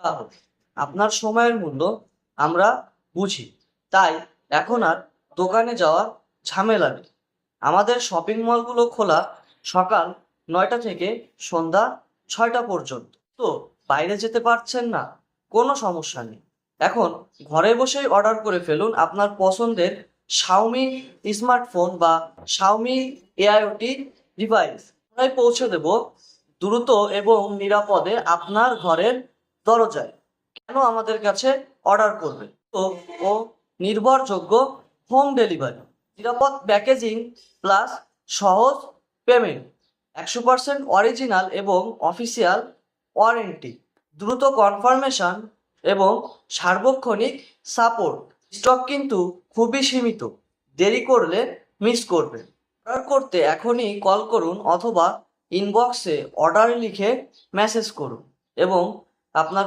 তাহলে আপনার সময়ের মূল্য আমরা বুঝি, তাই এখন আর দোকানে যাওয়ার ঝামেলা নেই। আমাদের শপিং মলগুলো খোলা সকাল 9টা থেকে সন্ধ্যা 6টা পর্যন্ত। তো বাইরে যেতে পারছেন না, কোনো সমস্যা নেই। এখন ঘরে বসেই অর্ডার করে ফেলুন আপনার পছন্দের শাওমি স্মার্টফোন বা শাওমি এআইওটি ডিভাইস। আমরাই পৌঁছে দেব দ্রুত এবং নিরাপদে আপনার ঘরের দরজায়। কেন আমাদের কাছে অর্ডার করবে? তো ও নির্ভরযোগ্য হোম ডেলিভারি, নিরাপদ প্যাকেজিং প্লাস সহজ পেমেন্ট, 100% অরিজিনাল এবং অফিসিয়াল ওয়ারেন্টি, দ্রুত কনফার্মেশন এবং সার্বক্ষণিক সাপোর্ট। স্টক কিন্তু খুবই সীমিত, দেরি করলে মিস করবেন। অর্ডার করতে এখনই কল করুন অথবা ইনবক্সে অর্ডার লিখে মেসেজ করুন এবং আপনার